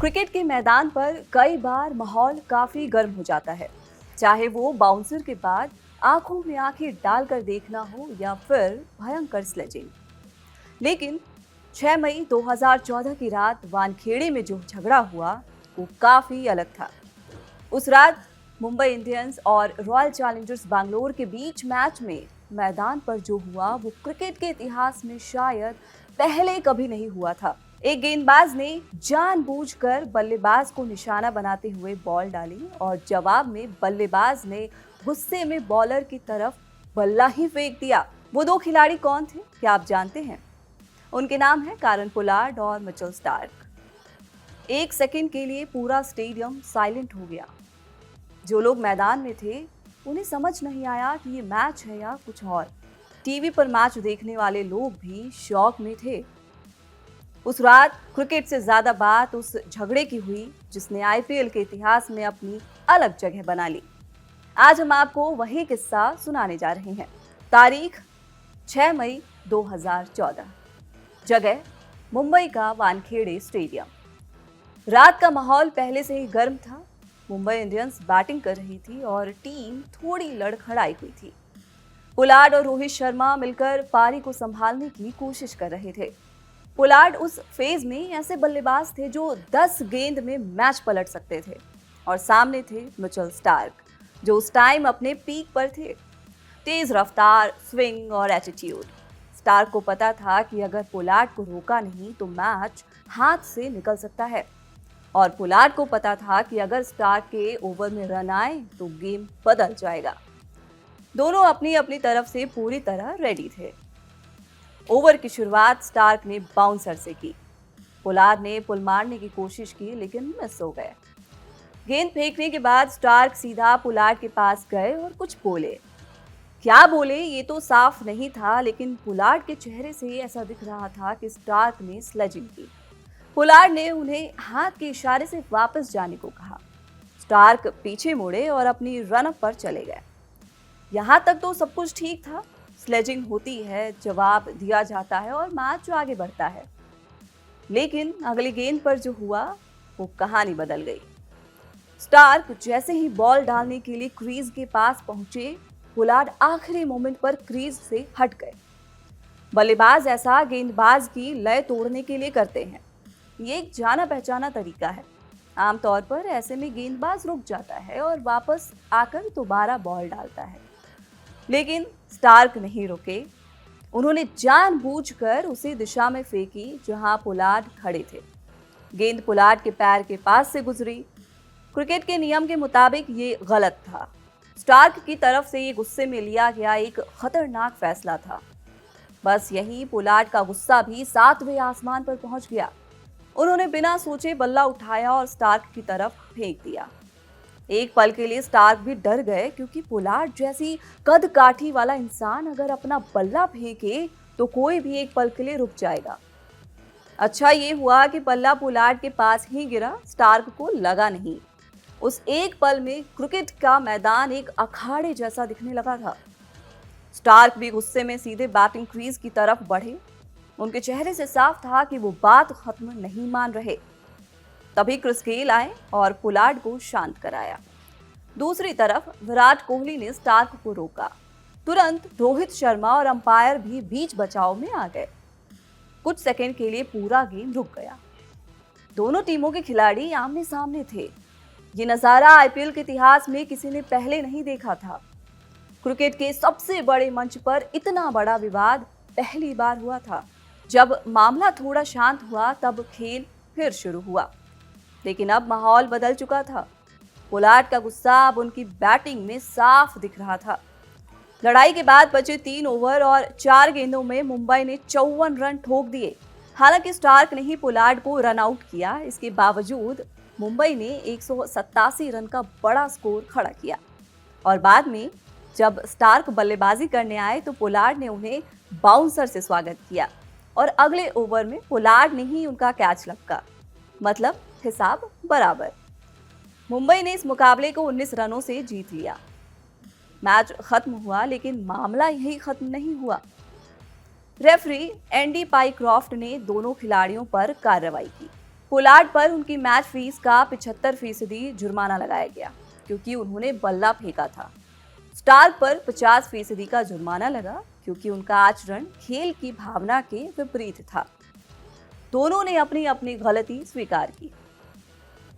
Cricket के मैदान पर कई बार माहौल काफी गर्म हो जाता है, चाहे वो बाउंसर के बाद आंखों में आंखें डालकर देखना हो या फिर भयंकर स्लेजिंग। लेकिन 6 मई 2014 की रात वानखेड़े में जो झगड़ा हुआ वो काफी अलग था। उस रात मुंबई इंडियंस और रॉयल चैलेंजर्स बैंगलोर के बीच मैच में मैदान पर जो हुआ वो क्रिकेट के इतिहास में शायद पहले कभी नहीं हुआ था। एक गेंदबाज ने जानबूझकर बल्लेबाज को निशाना बनाते हुए बॉल डाली और जवाब में बल्लेबाज ने गुस्से में बॉलर की तरफ बल्ला ही फेंक दिया। वो दो खिलाड़ी कौन थे, क्या आप जानते हैं? उनके नाम है कारन पोलार्ड और मिचेल स्टार्क। एक सेकंड के लिए पूरा स्टेडियम साइलेंट हो गया। जो लोग मैदान में थे उन्हें समझ नहीं आया कि ये मैच है या कुछ और। टीवी पर मैच देखने वाले लोग भी शॉक में थे। उस रात क्रिकेट से ज्यादा बात उस झगड़े की हुई जिसने आईपीएल के इतिहास में अपनी अलग जगह बना ली। आज हम आपको वही किस्सा सुनाने जा रहे हैं। तारीख 6 मई 2014, जगह मुंबई का वानखेड़े स्टेडियम। रात का माहौल पहले से ही गर्म था। मुंबई इंडियंस बैटिंग कर रही थी और टीम थोड़ी लड़खड़ाई हुई थी। पोलार्ड और रोहित शर्मा मिलकर पारी को संभालने की कोशिश कर रहे थे। पोलार्ड उस फेज में ऐसे बल्लेबाज थे जो 10 गेंद में मैच पलट सकते थे और सामने थे मिचेल स्टार्क जो उस टाइम अपने पीक पर थे। तेज रफ्तार, स्विंग और एटीट्यूड। स्टार्क को पता था कि अगर पोलार्ड को रोका नहीं तो मैच हाथ से निकल सकता है और पोलार्ड को पता था कि अगर स्टार्क के ओवर में रन आए तो गेम बदल जाएगा। दोनों अपनी अपनी तरफ से पूरी तरह रेडी थे। ओवर की शुरुआत स्टार्क ने बाउंसर से की। पोलार्ड ने पुल मारने की कोशिश की लेकिन मिस हो गए। गेंद फेंकने के बाद स्टार्क सीधा पोलार्ड के पास गए और कुछ बोले। क्या बोले ये तो साफ नहीं था, लेकिन पोलार्ड के चेहरे से ऐसा दिख रहा था कि स्टार्क ने स्लेजिंग की। पोलार्ड ने उन्हें हाथ के इशारे से वापस जाने को कहा। स्टार्क पीछे मुड़े और अपनी रनअप पर चले गए। यहां तक तो सब कुछ ठीक था। स्लेजिंग होती है, जवाब दिया जाता है और मैच आगे बढ़ता है। लेकिन अगली गेंद पर जो हुआ वो कहानी बदल गई। स्टार्क जैसे ही बॉल डालने के लिए क्रीज के पास पहुंचे, पोलार्ड आखिरी मोमेंट पर क्रीज से हट गए। बल्लेबाज ऐसा गेंदबाज की लय तोड़ने के लिए करते हैं। ये एक जाना पहचाना तरीका है। आमतौर पर ऐसे में गेंदबाज रुक जाता है और वापस आकर दोबारा बॉल डालता है, लेकिन स्टार्क नहीं रुके। उन्होंने जानबूझकर उसी दिशा में फेंकी जहां पोलार्ड खड़े थे। गेंद पोलार्ड के पैर के पास से गुजरी। क्रिकेट के नियम के मुताबिक ये गलत था। स्टार्क की तरफ से ये गुस्से में लिया गया एक खतरनाक फैसला था। बस यही पोलार्ड का गुस्सा भी 7वें आसमान पर पहुंच गया। उन्होंने बिना सोचे बल्ला उठाया और स्टार्क की तरफ फेंक दिया। एक पल के लिए स्टार्क भी डर गए, क्योंकि पोलार्ड जैसी कद काठी वाला इंसान अगर अपना बल्ला फेंके तो कोई भी एक पल के लिए रुक जाएगा। अच्छा ये हुआ कि बल्ला पोलार्ड के पास ही गिरा, स्टार्क को लगा नहीं। उस एक पल में क्रिकेट का मैदान एक अखाड़े जैसा दिखने लगा था। स्टार्क भी गुस्से में सीधे बैटिंग क्रीज की तरफ बढ़े। उनके चेहरे से साफ था कि वो बात खत्म नहीं मान रहे। तभी क्रिस गेल आए और पोलार्ड को शांत कराया। दूसरी तरफ विराट कोहली ने स्टार्क को रोका। तुरंत रोहित शर्मा और अंपायर भी बीच बचाव में आ गए। कुछ सेकंड के लिए पूरा गेम रुक गया। दोनों टीमों के खिलाड़ी आमने सामने थे। ये नजारा आईपीएल के इतिहास में किसी ने पहले नहीं देखा था। क्रिकेट के सबसे बड़े मंच पर इतना बड़ा विवाद पहली बार हुआ था। जब मामला थोड़ा शांत हुआ तब खेल फिर शुरू हुआ, लेकिन अब माहौल बदल चुका था। पोलार्ड का गुस्सा अब उनकी बैटिंग में साफ दिख रहा था। लड़ाई के बाद बचे 3 ओवर और 4 गेंदों में मुंबई ने 54 रन ठोक दिए। हालांकि स्टार्क ने ही पोलार्ड को रन आउट किया। इसके बावजूद मुंबई ने 187 रन का बड़ा स्कोर खड़ा किया और बाद में जब स्टार्क बल्लेबाजी करने आए तो पोलार्ड ने उन्हें बाउंसर से स्वागत किया और अगले ओवर में पोलार्ड ने ही उनका कैच लपका। मतलब हिसाब बराबर। मुंबई ने इस मुकाबले को 19 रनों से जीत लिया। मैच खत्म हुआ, लेकिन मामला यही खत्म नहीं हुआ। रेफरी एंडी पाइक्रॉफ्ट ने दोनों खिलाड़ियों पर कार्रवाई की। पोलार्ड पर उनकी मैच फीस का 75% जुर्माना लगाया गया क्योंकि उन्होंने बल्ला फेंका था। स्टार्क पर 50% का जुर्माना लगा क्योंकि उनका आचरण खेल की भावना के विपरीत था। दोनों ने अपनी अपनी गलती स्वीकार की।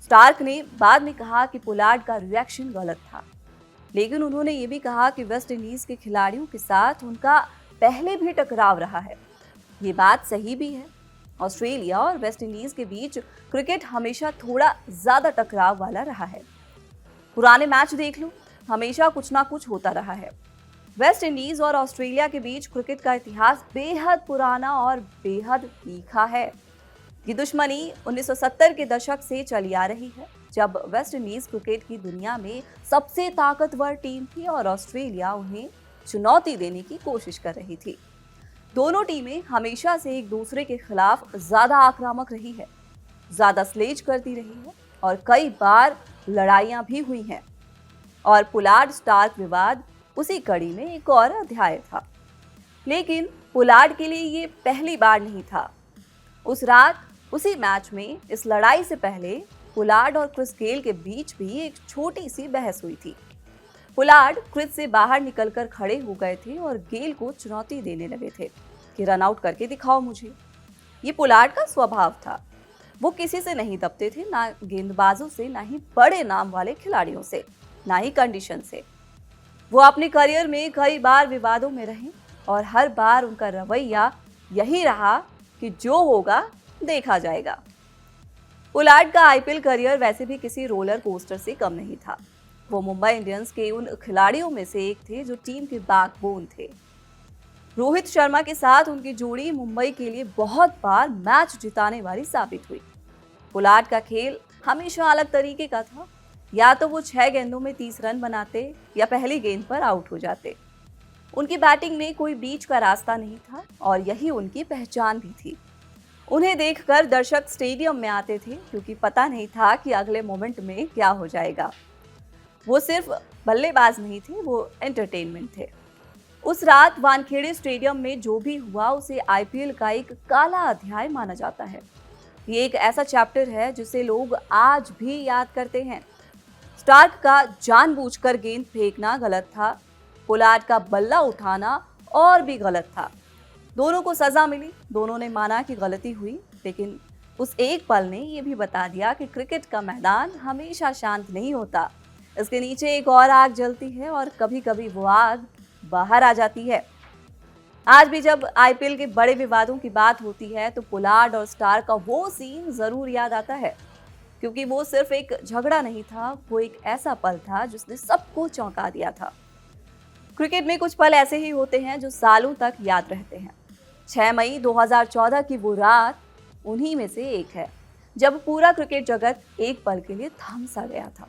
स्टार्क ने बाद में कहा कि पोलार्ड का रिएक्शन गलत था, लेकिन उन्होंने ये भी कहा कि वेस्ट इंडीज के खिलाड़ियों के साथ उनका पहले भी टकराव रहा है। ये बात सही भी है। ऑस्ट्रेलिया और वेस्ट इंडीज के बीच क्रिकेट हमेशा थोड़ा ज्यादा टकराव वाला रहा है। पुराने मैच देख लो, हमेशा कुछ ना कुछ होता रहा है। वेस्ट इंडीज और ऑस्ट्रेलिया के बीच क्रिकेट का इतिहास बेहद पुराना और बेहद तीखा है। ये दुश्मनी 1970 के दशक से चली आ रही है, जब वेस्ट इंडीज क्रिकेट की दुनिया में सबसे ताकतवर टीम थी और ऑस्ट्रेलिया उन्हें चुनौती देने की कोशिश कर रही थी। दोनों टीमें हमेशा से एक दूसरे के खिलाफ ज्यादा आक्रामक रही है, ज्यादा स्लेज करती रही है और कई बार लड़ाइयां भी हुई हैं। और पोलार्ड स्टार्क विवाद उसी कड़ी में एक और अध्याय था। लेकिन पोलार्ड के लिए ये पहली बार नहीं था। उस रात उसी मैच में इस लड़ाई से पहले पोलार्ड और क्रिस गेल के बीच भी एक छोटी सी बहस हुई थी। पोलार्ड क्रिस से बाहर निकलकर खड़े हो गए थे और गेल को चुनौती देने लगे थे कि रन आउट करके दिखाओ मुझे। ये पोलार्ड का स्वभाव था। वो किसी से नहीं दबते थे, ना गेंदबाजों से, ना ही बड़े नाम वाले खिलाड़ियों से, ना ही कंडीशन से। वो अपने करियर में कई बार विवादों में रहे और हर बार उनका रवैया यही रहा कि जो होगा देखा जाएगा। पोलार्ड का आईपीएल करियर वैसे भी किसी रोलर कोस्टर से कम नहीं था। वो मुंबई इंडियंस के उन खिलाड़ियों में से एक थे जो टीम के बैकबोन थे। रोहित शर्मा के साथ उनकी जोड़ी मुंबई के लिए बहुत बार मैच जिताने वाली साबित हुई। पोलार्ड का खेल हमेशा अलग तरीके का था। या तो वो 6 गेंदों में 30 रन बनाते या पहली गेंद पर आउट हो जाते। उनकी बैटिंग में कोई बीच का रास्ता नहीं था और यही उनकी पहचान भी थी। उन्हें देखकर दर्शक स्टेडियम में आते थे क्योंकि पता नहीं था कि अगले मोमेंट में क्या हो जाएगा। वो सिर्फ बल्लेबाज नहीं थे, वो एंटरटेनमेंट थे। उस रात वानखेड़े स्टेडियम में जो भी हुआ उसे आईपीएल का एक काला अध्याय माना जाता है। ये एक ऐसा चैप्टर है जिसे लोग आज भी याद करते हैं। स्टार्क का जानबूझकर गेंद फेंकना गलत था, पोलार्ड का बल्ला उठाना और भी गलत था। दोनों को सजा मिली, दोनों ने माना कि गलती हुई, लेकिन उस एक पल ने यह भी बता दिया कि क्रिकेट का मैदान हमेशा शांत नहीं होता। इसके नीचे एक और आग जलती है और कभी कभी वो आग बाहर आ जाती है। आज भी जब आईपीएल के बड़े विवादों की बात होती है तो पोलार्ड और स्टार्क का वो सीन जरूर याद आता है, क्योंकि वो सिर्फ एक झगड़ा नहीं था, वो एक ऐसा पल था जिसने सबको चौंका दिया था। क्रिकेट में कुछ पल ऐसे ही होते हैं जो सालों तक याद रहते हैं। 6 मई 2014 की वो रात उन्हीं में से एक है, जब पूरा क्रिकेट जगत एक पल के लिए थम सा गया था।